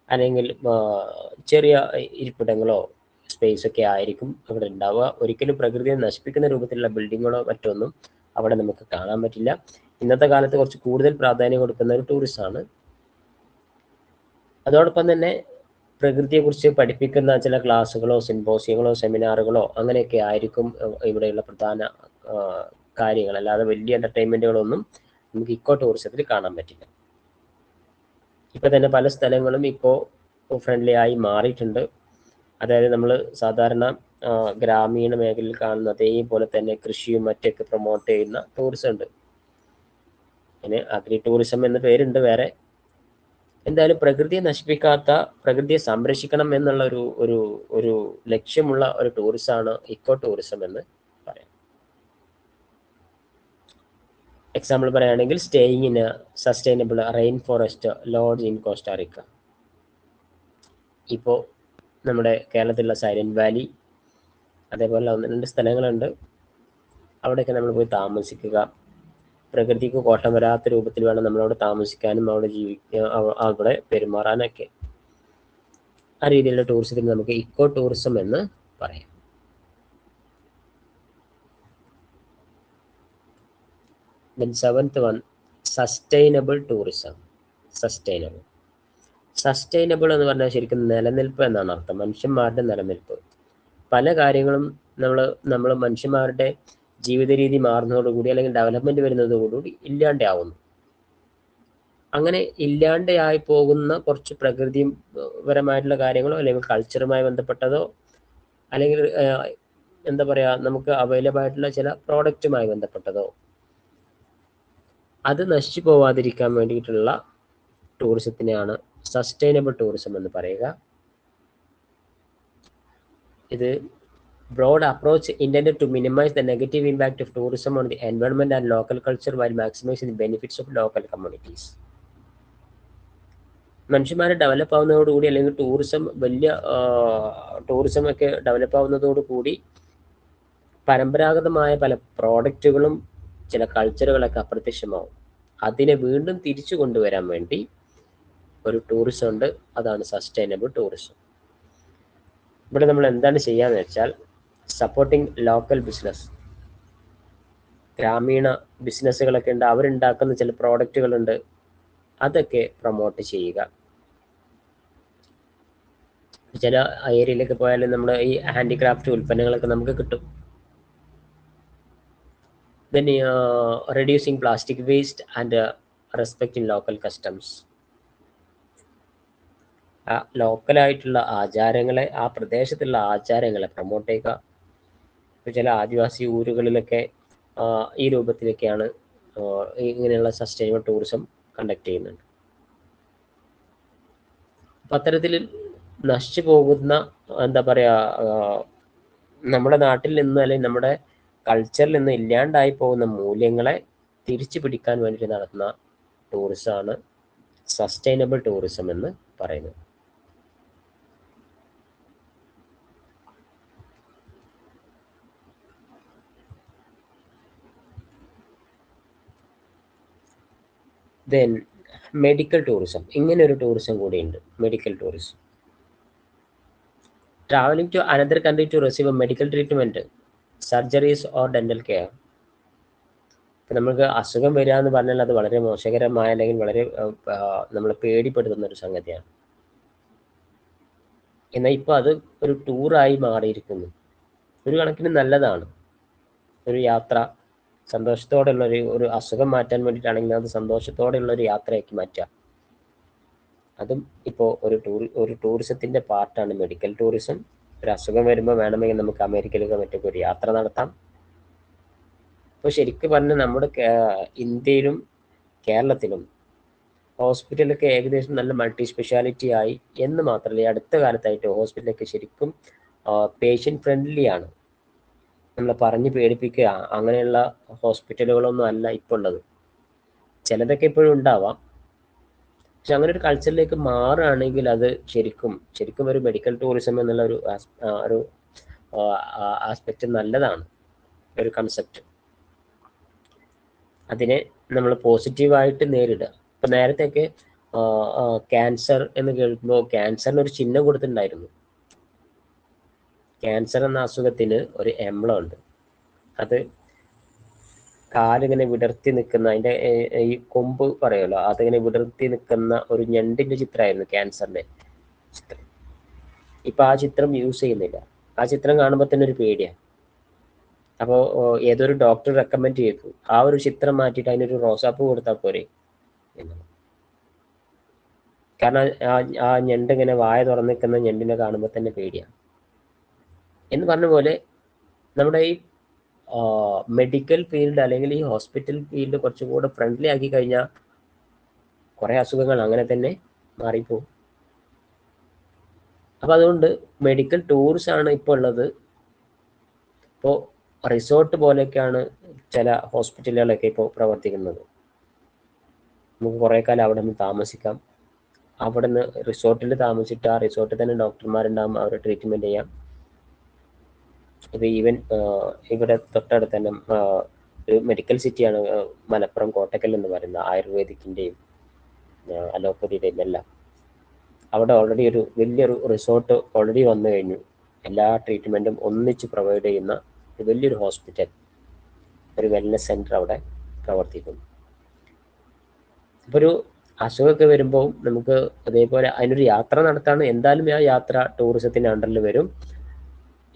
അല്ലെങ്കിൽ ചെറിയ ഇരിപ്പിടങ്ങളോ സ്പേസൊക്കെ ആയിരിക്കും അവിടെ ഉണ്ടാവുക. ഒരിക്കലും പ്രകൃതിയെ നശിപ്പിക്കുന്ന രൂപത്തിലുള്ള ബിൽഡിങ്ങുകളോ മറ്റൊന്നും അവിടെ നമുക്ക് കാണാൻ പറ്റില്ല. ഇന്നത്തെ കാലത്ത് കുറച്ച് കൂടുതൽ പ്രാധാന്യം കൊടുക്കുന്ന ഒരു ടൂറിസമാണ്. അതോടൊപ്പം തന്നെ പ്രകൃതിയെക്കുറിച്ച് പഠിപ്പിക്കുന്ന ചില ക്ലാസ്സുകളോ സിമ്പോസിയങ്ങളോ സെമിനാറുകളോ അങ്ങനെയൊക്കെ ആയിരിക്കും ഇവിടെയുള്ള പ്രധാന കാര്യങ്ങൾ. അല്ലാതെ വലിയ എൻ്റർടൈൻമെൻറ്റുകളൊന്നും നമുക്ക് ഇക്കോ ടൂറിസത്തിൽ കാണാൻ പറ്റില്ല. ഇപ്പം തന്നെ പല സ്ഥലങ്ങളും ഇക്കോ ഫ്രണ്ട്ലി ആയി മാറിയിട്ടുണ്ട്. അതായത് നമ്മൾ സാധാരണ ഗ്രാമീണ മേഖലയിൽ കാണുന്ന അതേപോലെ തന്നെ കൃഷിയും മറ്റൊക്കെ പ്രൊമോട്ട് ചെയ്യുന്ന ടൂറിസം ഉണ്ട്. അതിന് അഗ്രി ടൂറിസം എന്ന പേരുണ്ട് വേറെ. എന്തായാലും പ്രകൃതിയെ നശിപ്പിക്കാത്ത, പ്രകൃതിയെ സംരക്ഷിക്കണം എന്നുള്ള ഒരു ലക്ഷ്യമുള്ള ഒരു ടൂറിസമാണ് ഇക്കോ ടൂറിസം എന്ന് പറയാം. എക്സാമ്പിൾ പറയുകയാണെങ്കിൽ staying in A sustainable rain forest lodge in Costa Rica. ഇപ്പോൾ നമ്മുടെ കേരളത്തിലുള്ള സൈലന്റ് വാലി, അതേപോലെ 1-2 സ്ഥലങ്ങളുണ്ട്. അവിടെയൊക്കെ നമ്മൾ പോയി താമസിക്കുക. പ്രകൃതിക്ക് കോട്ടം വരാത്ത രൂപത്തിൽ വേണം നമ്മളവിടെ താമസിക്കാനും അവിടെ അവിടെ പെരുമാറാനൊക്കെ. ആ രീതിയിലുള്ള ടൂറിസത്തിന് നമുക്ക് ഇക്കോ ടൂറിസം എന്ന് പറയാം. Then 7th one, sustainable tourism. Sustainable എന്ന് പറഞ്ഞാൽ ശരിക്കും നിലനിൽപ്പ് എന്നാണ് അർത്ഥം. മനുഷ്യന്മാരുടെ നിലനിൽപ്പ്. പല കാര്യങ്ങളും നമ്മൾ മനുഷ്യന്മാരുടെ ജീവിത രീതി മാറുന്നതോടുകൂടി അല്ലെങ്കിൽ ഡെവലപ്മെന്റ് വരുന്നതോടുകൂടി ഇല്ലാണ്ടാവുന്നു. അങ്ങനെ ഇല്ലാണ്ടായി പോകുന്ന കുറച്ച് പ്രകൃതിപരമായിട്ടുള്ള കാര്യങ്ങളോ അല്ലെങ്കിൽ കൾച്ചറുമായി ബന്ധപ്പെട്ടതോ അല്ലെങ്കിൽ എന്താ പറയുക, നമുക്ക് അവൈലബിൾ ആയിട്ടുള്ള ചില പ്രോഡക്റ്റുമായി ബന്ധപ്പെട്ടതോ അത് നശിച്ചു പോവാതിരിക്കാൻ വേണ്ടിയിട്ടുള്ള ടൂറിസത്തിനെയാണ് സസ്റ്റൈനബിൾ ടൂറിസം എന്ന് പറയുക. ഇത് broad approach intended to minimize the negative impact of tourism on the environment and local culture while maximizing the benefits of local communities. മനുഷ്യന്മാരെ ഡെവലപ്പ് ആവുന്നതോടുകൂടി അല്ലെങ്കിൽ ടൂറിസം ഒക്കെ ഡെവലപ്പ് ആവുന്നതോടുകൂടി പരമ്പരാഗതമായ പല പ്രോഡക്റ്റുകളും ചില കൾച്ചറുകളൊക്കെ അപ്രത്യക്ഷമാവും. അതിനെ വീണ്ടും തിരിച്ചു കൊണ്ടുവരാൻ വേണ്ടി ഒരു ടൂറിസം ഉണ്ട്, അതാണ് സസ്റ്റൈനബിൾ ടൂറിസം. ഇവിടെ നമ്മൾ എന്താണ് ചെയ്യാന്ന് വെച്ചാൽ സപ്പോർട്ടിങ് ലോക്കൽ ബിസിനസ്. ഗ്രാമീണ ബിസിനസ്സുകളൊക്കെ ഉണ്ട്, അവരുണ്ടാക്കുന്ന ചില പ്രോഡക്റ്റുകളുണ്ട്, അതൊക്കെ പ്രൊമോട്ട് ചെയ്യുക. ചില ഏരിയയിലൊക്കെ പോയാലും നമ്മൾ ഈ ഹാൻഡിക്രാഫ്റ്റ് ഉൽപ്പന്നങ്ങളൊക്കെ നമുക്ക് കിട്ടും. Then reducing plastic waste and respecting local customs. ലോക്കലായിട്ടുള്ള ആചാരങ്ങളെ, ആ പ്രദേശത്തുള്ള ആചാരങ്ങളെ പ്രൊമോട്ട് ചെയ്യുക. ചില ആദിവാസി ഊരുകളിലൊക്കെ ഈ രൂപത്തിലൊക്കെയാണ് ഇങ്ങനെയുള്ള സസ്റ്റൈനബിൾ ടൂറിസം കണ്ടക്ട് ചെയ്യുന്നുണ്ട്. അപ്പം അത്തരത്തിൽ നശിച്ചു പോകുന്ന എന്താ പറയുക, നമ്മുടെ നാട്ടിൽ നിന്ന് അല്ലെങ്കിൽ നമ്മുടെ കൾച്ചറിൽ നിന്ന് ഇല്ലാണ്ടായി പോകുന്ന മൂല്യങ്ങളെ തിരിച്ചു പിടിക്കാൻ വേണ്ടിയിട്ട് നടത്തുന്ന ടൂറിസമാണ് സസ്റ്റൈനബിൾ ടൂറിസം എന്ന് പറയുന്നത്. Then medical tourism. ഇങ്ങനെ ഒരു ടൂറിസം കൂടിയുണ്ട്, medical tourism. Travelling to another country to receive a medical treatment, surgeries or dental care. ഇപ്പം നമുക്ക് അസുഖം വരിക എന്ന് പറഞ്ഞാൽ അത് വളരെ മോശകരമായ അല്ലെങ്കിൽ വളരെ നമ്മൾ പേടിപ്പെടുത്തുന്ന ഒരു സംഗതിയാണ്. എന്നാൽ ഇപ്പോൾ അത് ഒരു ടൂറായി മാറിയിരിക്കുന്നു. ഒരു കണക്കിന് നല്ലതാണ്. ഒരു യാത്ര സന്തോഷത്തോടെയുള്ള ഒരു അസുഖം മാറ്റാൻ വേണ്ടിയിട്ടാണെങ്കിൽ അത് സന്തോഷത്തോടെയുള്ള ഒരു യാത്രയാക്കി മാറ്റാം. അതും ഇപ്പോൾ ഒരു ടൂറിസത്തിൻ്റെ പാർട്ടാണ് മെഡിക്കൽ ടൂറിസം. ഒരു അസുഖം വരുമ്പോൾ വേണമെങ്കിൽ നമുക്ക് അമേരിക്കയിലൊക്കെ മറ്റൊക്കെ ഒരു യാത്ര നടത്താം. ഇപ്പോൾ ശരിക്കും പറഞ്ഞാൽ നമ്മുടെ ഇന്ത്യയിലും കേരളത്തിലും ഹോസ്പിറ്റലൊക്കെ ഏകദേശം നല്ല മൾട്ടി സ്പെഷ്യാലിറ്റി ആയി എന്ന് മാത്രമല്ല, അടുത്ത കാലത്തായിട്ട് ഹോസ്പിറ്റലൊക്കെ ശരിക്കും പേഷ്യൻ്റ് ഫ്രണ്ട്ലി ആണ്. നമ്മളെ പറഞ്ഞ് പേടിപ്പിക്കുക അങ്ങനെയുള്ള ഹോസ്പിറ്റലുകളൊന്നും അല്ല ഇപ്പോൾ ഉള്ളത്. ചിലതൊക്കെ ഇപ്പോഴും ഉണ്ടാവാം, പക്ഷെ അങ്ങനെ ഒരു കൾച്ചറിലേക്ക് മാറുകയാണെങ്കിൽ അത് ശരിക്കും ഒരു മെഡിക്കൽ ടൂറിസം എന്നുള്ള ഒരു ആസ്പെക്റ്റ് നല്ലതാണ്, ഒരു കൺസെപ്റ്റ്. അതിനെ നമ്മൾ പോസിറ്റീവായിട്ട് നേരിടുക. ഇപ്പം നേരത്തെയൊക്കെ ക്യാൻസർ എന്ന് കേൾക്കുമ്പോൾ ക്യാൻസറിന് ഒരു ചിഹ്നം കൊടുത്തിട്ടുണ്ടായിരുന്നു. ക്യാൻസർ എന്ന അസുഖത്തിന് ഒരു എംബ്ലം ഉണ്ട്. അത് കാലിങ്ങനെ വിടർത്തി നിൽക്കുന്ന, അതിൻ്റെ ഈ കൊമ്പ് പറയുമല്ലോ, അതിങ്ങനെ വിടർത്തി നിൽക്കുന്ന ഒരു ഞണ്ടിൻ്റെ ചിത്രമായിരുന്നു ക്യാൻസറിൻ്റെ ചിത്രം. ഇപ്പം ആ ചിത്രം യൂസ് ചെയ്യുന്നില്ല. ആ ചിത്രം കാണുമ്പോൾ തന്നെ ഒരു പേടിയാണ്. അപ്പോൾ ഏതൊരു ഡോക്ടർ റെക്കമെൻഡ് ചെയ്തു ആ ഒരു ചിത്രം മാറ്റിയിട്ട് അതിനൊരു റോസാപ്പൂ കൊടുത്താൽ പോരെ എന്നാണ്. കാരണം ആ ഞണ്ട് ഇങ്ങനെ വായ തുറന്നു നിൽക്കുന്ന ഞണ്ടിനെ കാണുമ്പോൾ തന്നെ പേടിയാണ്. എന്ന് പറഞ്ഞ പോലെ നമ്മുടെ ഈ മെഡിക്കൽ ഫീൽഡ് അല്ലെങ്കിൽ ഈ ഹോസ്പിറ്റൽ ഫീൽഡ് കുറച്ചും കൂടെ ഫ്രണ്ട്ലി ആക്കി കഴിഞ്ഞാൽ കുറേ അസുഖങ്ങൾ അങ്ങനെ തന്നെ മാറിപ്പോകും. അപ്പം അതുകൊണ്ട് മെഡിക്കൽ ടൂറിസം ആണ് ഇപ്പോൾ ഉള്ളത്. ഇപ്പോൾ റിസോർട്ട് പോലെയൊക്കെയാണ് ചില ഹോസ്പിറ്റലുകളൊക്കെ ഇപ്പോൾ പ്രവർത്തിക്കുന്നത്. നമുക്ക് കുറേ കാലം അവിടെ നിന്ന് താമസിക്കാം. അവിടെ നിന്ന് റിസോർട്ടിൽ താമസിച്ചിട്ട് ആ റിസോർട്ടിൽ തന്നെ ഡോക്ടർമാരുണ്ടാകും, അവരെ ട്രീറ്റ്മെൻറ്റ് ചെയ്യാം. ഇപ്പോൾ ഈവൻ ഇവിടെ തൊട്ടടുത്ത് തന്നെ ഒരു മെഡിക്കൽ സിറ്റിയാണ് മലപ്പുറം കോട്ടക്കൽ എന്ന് പറയുന്നത്, ആയുർവേദിക്കിൻ്റെയും അലോപ്പതിയുടെയും എല്ലാം. അവിടെ ഓൾറെഡി ഒരു വലിയൊരു റിസോർട്ട് ഓൾറെഡി വന്നു കഴിഞ്ഞു. എല്ലാ ട്രീറ്റ്മെൻറ്റും ഒന്നിച്ച് പ്രൊവൈഡ് ചെയ്യുന്ന ഒരു വലിയൊരു ഹോസ്പിറ്റൽ, ഒരു വെൽനസ് സെൻറ്റർ അവിടെ പ്രവർത്തിക്കുന്നു. ഇപ്പോൾ ഒരു അസുഖമൊക്കെ വരുമ്പോൾ നമുക്ക് അതേപോലെ അതിനൊരു യാത്ര നടത്താണ്. എന്തായാലും ആ യാത്ര ടൂറിസത്തിൻ്റെ അണ്ടറിൽ വരും.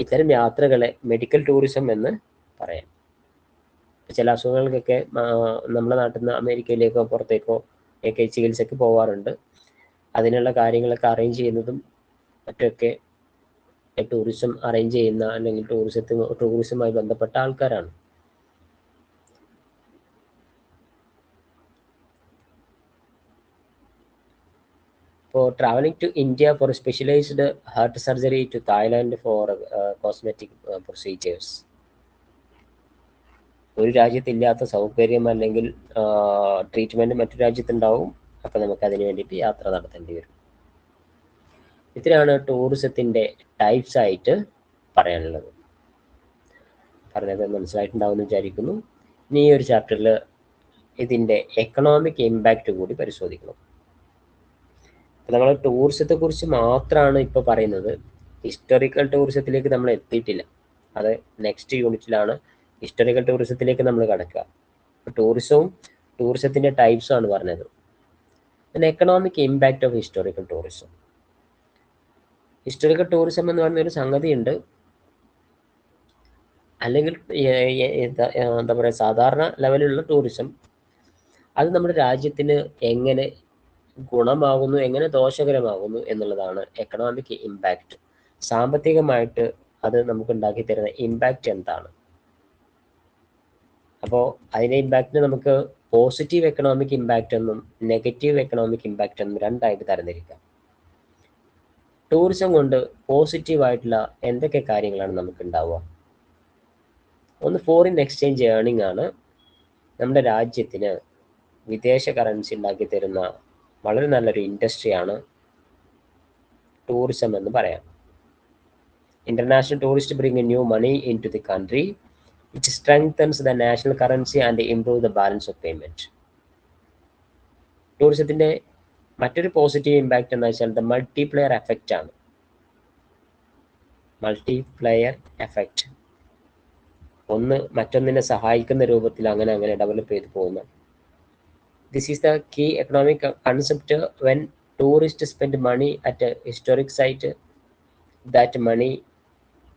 ഇത്തരം യാത്രകളെ മെഡിക്കൽ ടൂറിസം എന്ന് പറയാം. ചില അസുഖങ്ങൾക്കൊക്കെ നമ്മുടെ നാട്ടിൽ നിന്ന് അമേരിക്കയിലേക്കോ പുറത്തേക്കോ ഒക്കെ ചികിത്സയ്ക്ക് പോകാറുണ്ട്. അതിനുള്ള കാര്യങ്ങളൊക്കെ അറേഞ്ച് ചെയ്യുന്നതും മറ്റൊക്കെ ടൂറിസം അറേഞ്ച് ചെയ്യുന്ന അല്ലെങ്കിൽ ടൂറിസവുമായി ബന്ധപ്പെട്ട ആൾക്കാരാണ്. For traveling to India for specialized heart surgery, to Thailand for cosmetic procedures. ഒരു രാജ്യത്തില്ലാത്ത സൗകര്യം അല്ലെങ്കിൽ ട്രീറ്റ്മെൻറ്റ് മറ്റു രാജ്യത്തുണ്ടാവും. അപ്പോൾ നമുക്ക് അതിന് വേണ്ടിയിട്ട് യാത്ര നടത്തേണ്ടി വരും. ഇത്രയാണ് ടൂറിസത്തിൻ്റെ ടൈപ്സ് ആയിട്ട് പറയാനുള്ളത്. പറഞ്ഞത് മനസ്സിലായിട്ടുണ്ടാവുമെന്ന് വിചാരിക്കുന്നു. ഇനി ഈ ഒരു ചാപ്റ്ററിൽ ഇതിൻ്റെ എക്കണോമിക് ഇമ്പാക്റ്റ് കൂടി പരിശോധിക്കണം. നമ്മൾ ടൂറിസത്തെക്കുറിച്ച് മാത്രമാണ് ഇപ്പോൾ പറയുന്നത്. ഹിസ്റ്റോറിക്കൽ ടൂറിസത്തിലേക്ക് നമ്മൾ എത്തിയിട്ടില്ല. അത് നെക്സ്റ്റ് യൂണിറ്റിലാണ് ഹിസ്റ്റോറിക്കൽ ടൂറിസത്തിലേക്ക് നമ്മൾ കടക്കുക. ടൂറിസത്തിൻ്റെ ടൈപ്സും ആണ് പറഞ്ഞത്. Economic impact of historical tourism. Historical tourism എന്ന് പറഞ്ഞൊരു സംഗതിയുണ്ട്. അല്ലെങ്കിൽ എന്താ പറയുക, സാധാരണ ലെവലിലുള്ള ടൂറിസം, അത് നമ്മുടെ രാജ്യത്തിന് എങ്ങനെ ഗുണമാകുന്നു, എങ്ങനെ ദോഷകരമാകുന്നു എന്നുള്ളതാണ് എക്കണോമിക് ഇമ്പാക്റ്റ്. സാമ്പത്തികമായിട്ട് അത് നമുക്ക് ഉണ്ടാക്കി തരുന്ന ഇമ്പാക്റ്റ് എന്താണ്? അപ്പോൾ അതിൻ്റെ ഇമ്പാക്റ്റിന് നമുക്ക് പോസിറ്റീവ് എക്കണോമിക് ഇമ്പാക്റ്റ് എന്നും നെഗറ്റീവ് എക്കണോമിക് ഇമ്പാക്റ്റ് എന്നും രണ്ടായിട്ട് തരംതിരിക്കാം. ടൂറിസം കൊണ്ട് പോസിറ്റീവായിട്ടുള്ള എന്തൊക്കെ കാര്യങ്ങളാണ് നമുക്ക് ഉണ്ടാവുക? ഒന്ന്, ഫോറിൻ എക്സ്ചേഞ്ച് ഏർണിംഗ് ആണ്. നമ്മുടെ രാജ്യത്തിന് വിദേശ കറൻസി ഉണ്ടാക്കി തരുന്ന വളരെ നല്ലൊരു ഇൻഡസ്ട്രിയാണ് ടൂറിസം എന്ന് പറയാം. International tourist bring new money in to the country, which strengthens the national currency and improve the balance of payment. ടൂറിസത്തിന്റെ മറ്റൊരു പോസിറ്റീവ് ഇമ്പാക്റ്റ് എന്ന് വെച്ചാൽ ദ മൾട്ടിപ്ലെയർ എഫക്റ്റ് ആണ്. മൾട്ടിപ്ലെയർ എഫക്റ്റ്, ഒന്ന് മറ്റൊന്നിനെ സഹായിക്കുന്ന രൂപത്തിൽ അങ്ങനെ അങ്ങനെ ഡെവലപ്പ് ചെയ്ത് പോകുന്നു. This is the key economic concept. When tourists spend money at a historic site, that money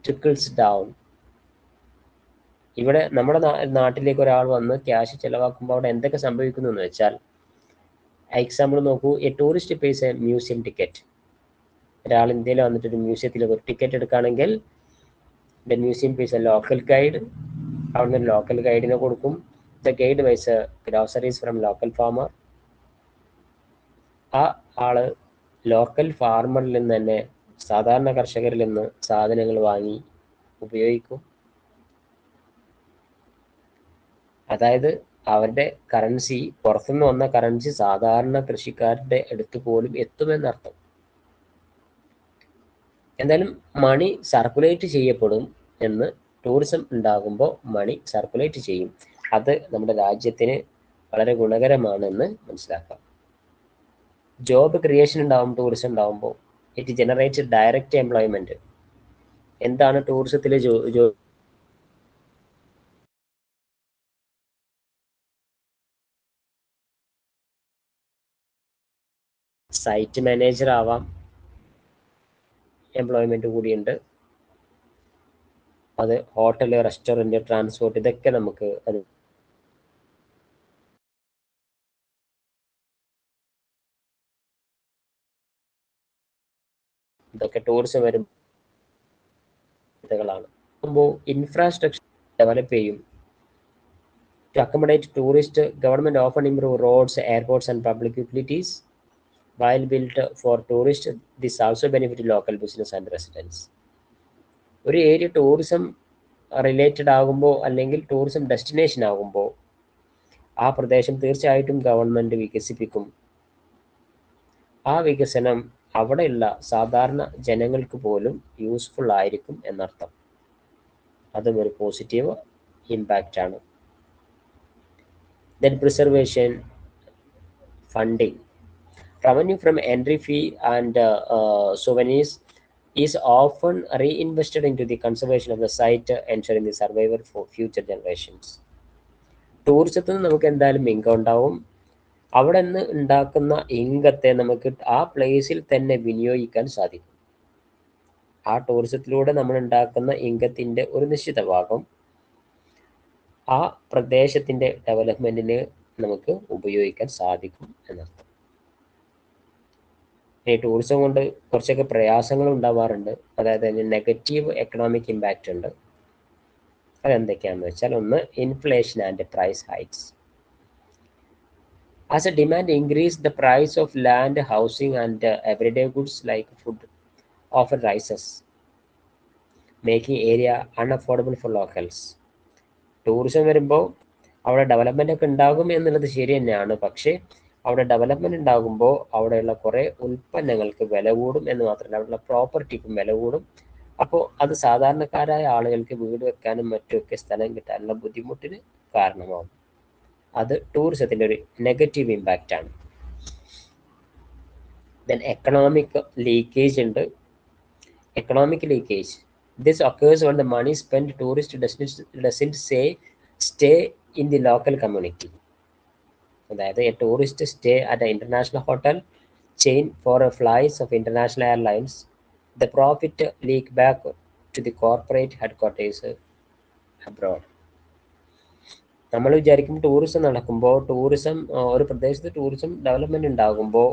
trickles down. ഇവിടെ നമ്മുടെ നാട്ടിലേക്ക് ഒരാൾ വന്ന് ക്യാഷ് ചിലവാക്കുമ്പോൾ അവിടെ എന്തൊക്കെ സംഭവിക്കുന്നു എന്ന് വെച്ചാൽ, എക്സാമ്പിൾ നോക്കൂ, a tourist pays a museum ticket. ഒരാൾ ഇന്ത്യയിൽ വന്നിട്ട് ഒരു മ്യൂസിയത്തിൽ ഒരു ടിക്കറ്റ് എടുക്കുകയാണെങ്കിൽ, the museum pays a local guide. അവിടുന്ന് ഒരു ലോക്കൽ ഗൈഡിനെ കൊടുക്കും. The guide buys groceries from local farmer. ആ ആള് ലോക്കൽ ഫാർമറിൽ നിന്ന് തന്നെ, സാധാരണ കർഷകരിൽ നിന്ന് സാധനങ്ങൾ വാങ്ങി ഉപയോഗിക്കും. അതായത് അവരുടെ കറൻസി, പുറത്തുനിന്ന് വന്ന കറൻസി സാധാരണ കൃഷിക്കാരുടെ അടുത്ത് പോലും എത്തുമെന്നർത്ഥം. എന്തായാലും മണി സർക്കുലേറ്റ് ചെയ്യപ്പെടും എന്ന്, ടൂറിസം ഉണ്ടാകുമ്പോൾ മണി സർക്കുലേറ്റ് ചെയ്യും. അത് നമ്മുടെ രാജ്യത്തിന് വളരെ ഗുണകരമാണെന്ന് മനസ്സിലാക്കാം. ജോബ് ക്രിയേഷൻ ഉണ്ടാവും ടൂറിസം ഉണ്ടാകുമ്പോൾ. It generates direct employment. എന്താണ് ടൂറിസത്തിലെ സൈറ്റ് മാനേജർ ആവാം, എംപ്ലോയ്മെന്റ് കൂടിയുണ്ട്. അത് ഹോട്ടല്, റെസ്റ്റോറൻറ്റ്, ട്രാൻസ്പോർട്ട്, ഇതൊക്കെ നമുക്ക് അത് ഇതൊക്കെ ടൂറിസം വരും സാധ്യതകളാണ്. അപ്പോൾ ഇൻഫ്രാസ്ട്രക്ചർ ഡെവലപ്പ് ചെയ്യും. To accommodate tourists, government often improve roads, airports, and public utilities. While built for tourists, this also benefit local business and residents. ഒരു ഏരിയ ടൂറിസം റിലേറ്റഡ് ആകുമ്പോൾ അല്ലെങ്കിൽ ടൂറിസം ഡെസ്റ്റിനേഷൻ ആകുമ്പോൾ ആ പ്രദേശം തീർച്ചയായിട്ടും ഗവൺമെൻറ് വികസിപ്പിക്കും. ആ വികസനം അവിടെയുള്ള സാധാരണ ജനങ്ങൾക്ക് പോലും യൂസ്ഫുൾ ആയിരിക്കും എന്നർത്ഥം. അതും ഒരു പോസിറ്റീവ് ഇമ്പാക്റ്റ് ആണ്. Then preservation, funding. Revenue from entry fee and souvenirs is often reinvested into the conservation of the site, ensuring the survival for future generations. ടൂറിസത്തിൽ നിന്ന് നമുക്ക് എന്തായാലും ഇൻകം ഉണ്ടാവും. അവിടെ നിന്ന് ഉണ്ടാക്കുന്ന ഇൻകത്തെ നമുക്ക് ആ പ്ലേസിൽ തന്നെ വിനിയോഗിക്കാൻ സാധിക്കും. ആ ടൂറിസത്തിലൂടെ നമ്മൾ ഉണ്ടാക്കുന്ന ഇൻകത്തിൻ്റെ ഒരു നിശ്ചിത ഭാഗം ആ പ്രദേശത്തിൻ്റെ ഡെവലപ്മെൻറ്റിന് നമുക്ക് ഉപയോഗിക്കാൻ സാധിക്കും എന്നർത്ഥം. ഈ ടൂറിസം കൊണ്ട് കുറച്ചൊക്കെ പ്രയാസങ്ങൾ ഉണ്ടാവാറുണ്ട്. അതായത് അതിന് നെഗറ്റീവ് എക്കണോമിക് ഇമ്പാക്റ്റ് ഉണ്ട്. അതെന്തൊക്കെയാണെന്ന് വെച്ചാൽ, ഒന്ന് inflation and price hikes. As a demand increase, the price of land, housing, and everyday goods like food often rises, making area unaffordable for locals. Tourism വരുമ്പോൾ അവിടെ ഡെവലപ്മെൻ്റ് ഒക്കെ ഉണ്ടാകും എന്നുള്ളത് ശരി തന്നെയാണ്. പക്ഷേ അവിടെ ഡെവലപ്മെൻറ്റ് ഉണ്ടാകുമ്പോൾ അവിടെയുള്ള കുറേ ഉൽപ്പന്നങ്ങൾക്ക് വില കൂടും എന്ന് മാത്രമല്ല അവിടെയുള്ള പ്രോപ്പർട്ടിക്കും വില കൂടും. അപ്പോൾ അത് സാധാരണക്കാരായ ആളുകൾക്ക് വീട് വെക്കാനും മറ്റുമൊക്കെ സ്ഥലം കിട്ടാനുള്ള ബുദ്ധിമുട്ടിന് കാരണമാകും. അത് ടൂറിസത്തിൻ്റെ ഒരു നെഗറ്റീവ് ഇമ്പാക്റ്റ് ആണ്. ദെൻ എക്കണോമിക് ലീക്കേജ് ഉണ്ട്. Economic leakage, this occurs when the money spent tourist doesn't stay in the local community. അതായത് a tourist stay at an international hotel chain for flights of international airlines, the profit leak back to the corporate headquarters abroad. നമ്മൾ വിചാരിക്കും tourism നടക്കുമ്പോൾ ഒരു പ്രദേശത്ത് tourism development ഉണ്ടാകുമ്പോൾ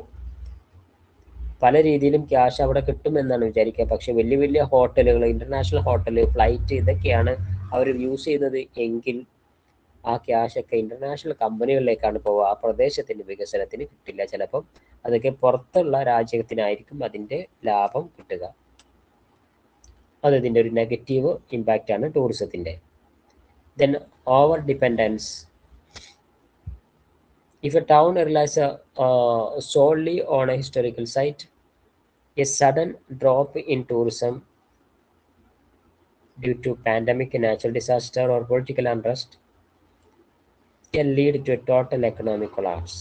പല രീതിയിലും cash അവിടെ കിട്ടും എന്നാണ് വിചാരിക്കുക. പക്ഷെ വലിയ വലിയ ഹോട്ടലുകൾ, ഇൻ്റർനാഷണൽ ഹോട്ടൽ, ഫ്ലൈറ്റ്, ഇതൊക്കെയാണ് അവർ യൂസ് ചെയ്യുന്നത് എങ്കിൽ ആ ക്യാഷൊക്കെ ഇൻ്റർനാഷണൽ കമ്പനികളിലേക്കാണ് പോവുക. ആ പ്രദേശത്തിൻ്റെ വികസനത്തിന് കിട്ടില്ല. ചിലപ്പം അതൊക്കെ പുറത്തുള്ള രാജ്യത്തിനായിരിക്കും അതിൻ്റെ ലാഭം കിട്ടുക. അത് ഇതിൻ്റെ ഒരു നെഗറ്റീവ് ഇമ്പാക്റ്റ് ആണ് ടൂറിസത്തിൻ്റെ. Then over dependence. If a town relies solely on a historical site, a sudden drop in tourism due to pandemic, natural disaster, or political unrest can lead to a total economic collapse.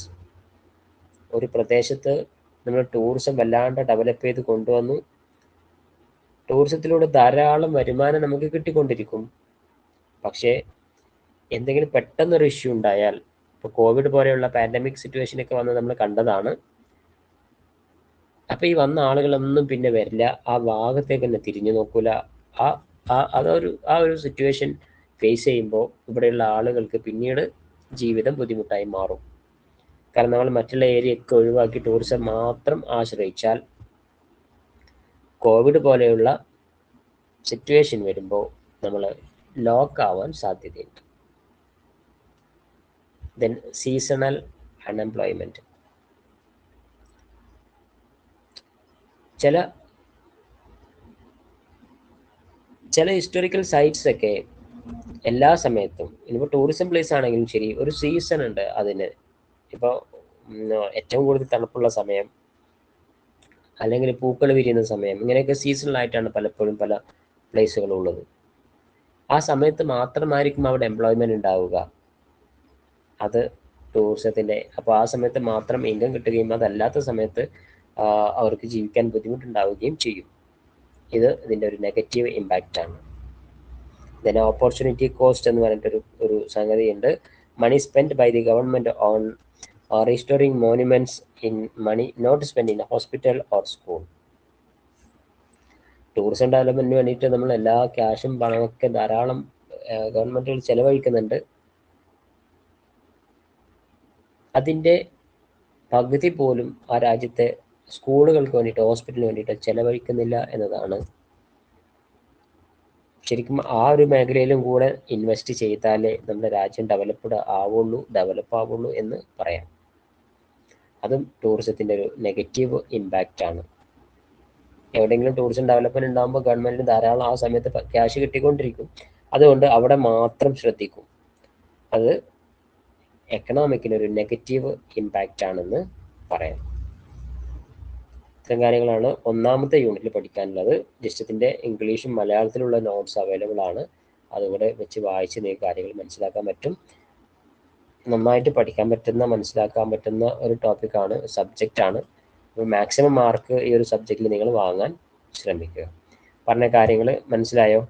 ഒരു പ്രദേശത്ത് നമ്മൾ tourism വല്ലാണ്ട് develop ചെയ്ത് കൊണ്ടുവന്നു. ടൂറിസത്തിലൂടെ ധാരാളം വരുമാനം നമുക്ക് കിട്ടിക്കൊണ്ടിരിക്കും. പക്ഷേ എന്തെങ്കിലും പെട്ടെന്നൊരു ഇഷ്യൂ ഉണ്ടായാൽ, ഇപ്പോൾ കോവിഡ് പോലെയുള്ള പാൻഡമിക് സിറ്റുവേഷനൊക്കെ വന്ന് നമ്മൾ കണ്ടതാണ്. അപ്പോൾ ഈ വന്ന ആളുകളൊന്നും പിന്നെ വരില്ല, ആ ഭാഗത്തേക്ക് തന്നെ തിരിഞ്ഞു നോക്കൂല. ആ ഒരു സിറ്റുവേഷൻ ഫേസ് ചെയ്യുമ്പോൾ ഇവിടെയുള്ള ആളുകൾക്ക് പിന്നീട് ജീവിതം ബുദ്ധിമുട്ടായി മാറും. കാരണം നമ്മൾ മറ്റുള്ള ഏരിയയൊക്കെ ഒഴിവാക്കി ടൂറിസം മാത്രം ആശ്രയിച്ചാൽ കോവിഡ് പോലെയുള്ള സിറ്റുവേഷൻ വരുമ്പോൾ നമ്മൾ ലോക്ക് ആവാൻ സാധ്യതയുണ്ട്. Then seasonal unemployment. ചില ഹിസ്റ്റോറിക്കൽ സൈറ്റ്സ് ഒക്കെ എല്ലാ സമയത്തും, ഇനിയിപ്പോൾ ടൂറിസം പ്ലേസ് ആണെങ്കിലും ശരി, ഒരു സീസൺ ഉണ്ട് അതിന്. ഇപ്പോൾ ഏറ്റവും കൂടുതൽ തണുപ്പുള്ള സമയം അല്ലെങ്കിൽ പൂക്കൾ വിരിയുന്ന സമയം, ഇങ്ങനെയൊക്കെ സീസണലായിട്ടാണ് പലപ്പോഴും പല പ്ലേസുകളും ഉള്ളത്. ആ സമയത്ത് മാത്രമായിരിക്കും അവിടെ എംപ്ലോയ്മെൻറ്റ് ഉണ്ടാവുക. അത് ടൂറിസത്തിൻ്റെ. അപ്പോൾ ആ സമയത്ത് മാത്രം ഇൻകം കിട്ടുകയും അതല്ലാത്ത സമയത്ത് അവർക്ക് ജീവിക്കാൻ ബുദ്ധിമുട്ടുണ്ടാവുകയും ചെയ്യും. ഇത് ഇതിൻ്റെ ഒരു നെഗറ്റീവ് ഇമ്പാക്റ്റ് ആണ്. ദെൻ ഓപ്പർച്യൂണിറ്റി കോസ്റ്റ് എന്ന് പറഞ്ഞിട്ടൊരു സംഗതിയുണ്ട്. Money spend by the government on restoring monuments in money not spend in hospital or school. Tourism ഡെവലപ്മെൻറ്റിന് വേണ്ടിയിട്ട് നമ്മൾ എല്ലാ ക്യാഷും പണമൊക്കെ ധാരാളം ഗവൺമെൻറ്റുകൾ ചിലവഴിക്കുന്നുണ്ട്. അതിൻ്റെ പകുതി പോലും ആ രാജ്യത്തെ സ്കൂളുകൾക്ക് വേണ്ടിയിട്ട്, ഹോസ്പിറ്റലിന് വേണ്ടിയിട്ട് ചിലവഴിക്കുന്നില്ല എന്നതാണ് ശരിക്കും ആ ഒരു മേഖലയിലും കൂടെ ഇൻവെസ്റ്റ് ചെയ്താലേ നമ്മുടെ രാജ്യം ഡെവലപ്പ് ആവുള്ളൂ എന്ന് പറയാം. അതും ടൂറിസത്തിൻ്റെ ഒരു നെഗറ്റീവ് ഇമ്പാക്റ്റ് ആണ്. എവിടെയെങ്കിലും ടൂറിസം ഡെവലപ്മെന്റ് ഉണ്ടാകുമ്പോൾ ഗവൺമെന്റിന് ധാരാളം ആ സമയത്ത് ക്യാഷ് കിട്ടിക്കൊണ്ടിരിക്കും. അതുകൊണ്ട് അവിടെ മാത്രം ശ്രദ്ധിക്കും. അത് എക്കണോമിക്കിന് ഒരു നെഗറ്റീവ് ഇമ്പാക്റ്റ് ആണെന്ന് പറയാം. ഇത്തരം കാര്യങ്ങളാണ് ഒന്നാമത്തെ യൂണിറ്റിൽ പഠിക്കാനുള്ളത്. ജസ്റ്റ് ഇതിൻ്റെ ഇംഗ്ലീഷും മലയാളത്തിലുള്ള നോട്ട്സ് അവൈലബിൾ ആണ്. അതുകൂടെ വെച്ച് വായിച്ച് നിങ്ങൾക്ക് കാര്യങ്ങൾ മനസ്സിലാക്കാൻ പറ്റും. നന്നായിട്ട് പഠിക്കാൻ പറ്റുന്ന, മനസ്സിലാക്കാൻ പറ്റുന്ന ഒരു ടോപ്പിക്കാണ്, സബ്ജക്റ്റാണ്. അപ്പോൾ മാക്സിമം മാർക്ക് ഈ ഒരു സബ്ജക്റ്റിൽ നിങ്ങൾ വാങ്ങാൻ ശ്രമിക്കുക. പറഞ്ഞ കാര്യങ്ങൾ മനസ്സിലായോ?